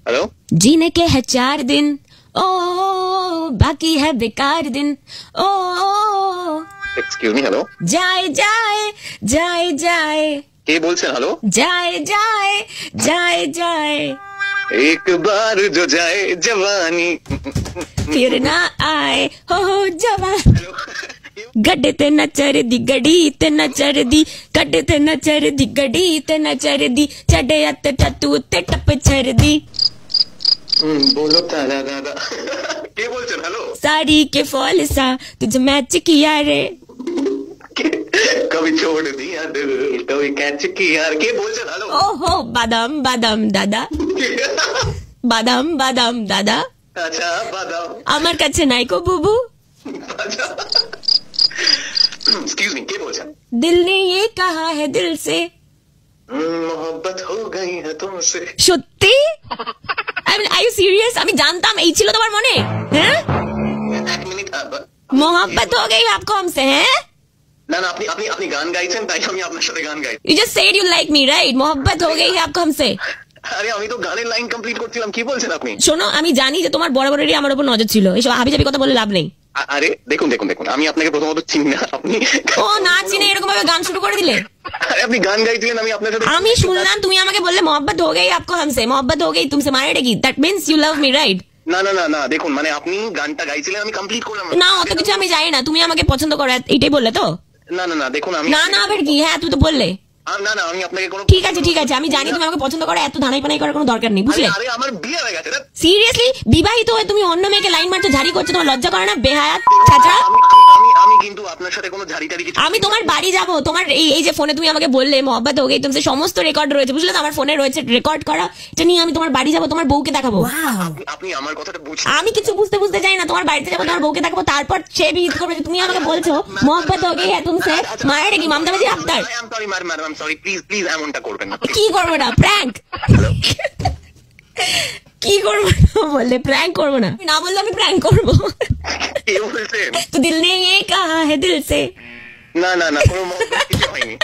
Hello. जीने के है 4 दिन, ओ बाकी है बेकार दिन, ओ एक्सक्यूज मी, हेलो। जाए जाए जाए जाए কে বলছেন? हेलो। जाए जाए जाए जाए एक बार जो जाए जवानी फिर ना आए हो जवान। गड्ढे ते न चर दी गड़ी ते न चर दी, गड्ढे ते न चर दी गड़ी ते न चर दी, चढ़े अत टतू ते टप छर दी। बोलो तारा दादा। কে বলছেন? हेलो। साड़ी के फॉल सा तुझे मैच किया रे, कभी छोड़ दिया दिल कभी कैच किया। কে বলছেন? हेलो। ओहो बादाम बादाम दादा, बादाम बादाम दादा। अच्छा बादाम আমার কাছে নাই কো বুবু। एक्सक्यूज मी, কে বলছেন? दिल ने ये कहा है दिल से, मोहब्बत हो गई है तुमसे। সত্যি? Are you serious? আমি জানতাম এই ছিল তোমার মনে। হ্যাঁ, এক মিনিট। मोहब्बत हो गई आपको हमसे, हैं? না না, আপনি আপনি আপনি গান গাইছেন তাই আমি আপনার সাথে গান গাই। You just said you like me, right? मोहब्बत हो गई है आपको हमसे। আরে আমি তো গানের লাইন কমপ্লিট করছিলাম, কি বলছেন আপনি? শোনো, আমি জানি যে তোমার বরাবরই আমার উপর নজর ছিল, এসব হাবিজাবি কথা বলে লাভ নেই। আরে দেখুন দেখুন দেখুন, আমি আপনাকে প্রথমত চিনি না। আপনি ও না চিনে এরকম ভাবে গান শুরু করে দিলে? আরে আপনি গান গাইছিলেন, আমি আপনার সাথে আমি শুনলাম তুমি আমাকে বললে मोहब्बत हो गई आपको हमसे, मोहब्बत हो गई तुमसे, মানে কি? That means you love me, right? না না না না, দেখুন মানে আপনি গানটা গাইছিলেন, আমি কমপ্লিট করলাম না, অত কিছু আমি জানি না। তুমি আমাকে পছন্দ করো এইটাই বললে তো? না না না, দেখুন আমি না না আবার কি? হ্যাঁ তুই তো বললে। না না, আমি আপনাকে কোনো ঠিক আছে ঠিক আছে, আমি জানি তুমি আমাকে পছন্দ করো, এত ধানাই পানাই করার কোনো দরকার নেই, বুঝলে? আরে আমার বিয়ে হয়ে গেছে। সিরিয়াসলি বিবাহিত হয়ে তুমি অন্য মেয়েকে লাইন মারছো, ঝাড়ি করছো, তোমার লজ্জা করে না? বেহায়াত ছাঁচড়া। আমি কিন্তু আপনার সাথে কোনো ঝাড়ি টাড়ি কিছু। আমি তোমার বাড়ি যাবো, তোমার এই যে ফোনে তুমি আমাকে বললে मोहब्बत हो गई तुमसे, সমস্ত রেকর্ড রয়েছে, বুঝলে তো? আমার ফোনে রয়েছে রেকর্ড করা, এটা নিয়ে আমি তোমার বাড়ি যাবো, তোমার বউকে দেখাবো। আপনি আমার কথাটা বুঝছেন? আমি কিছু বুঝতে যাই না, তোমার বাড়িতে যাবো, তোমার বউকে দেখাবো, তারপর সে বিহিত করবে যে তুমি আমাকে বলছো मोहब्बत हो गई है तुमसे, মায়ের কি মামদাবাজি আপনার? I am sorry madam, I am sorry, please please এমনটা করবেন না। কি করবো না? প্র্যাঙ্ক কি করবো না বললে? প্র্যাঙ্ক করবো না? না বললে আমি প্র্যাঙ্ক করবো। কে বলছেন? তো দিল ने ये कहा है दिल से। না না না, কোনো কিছু হয়নি।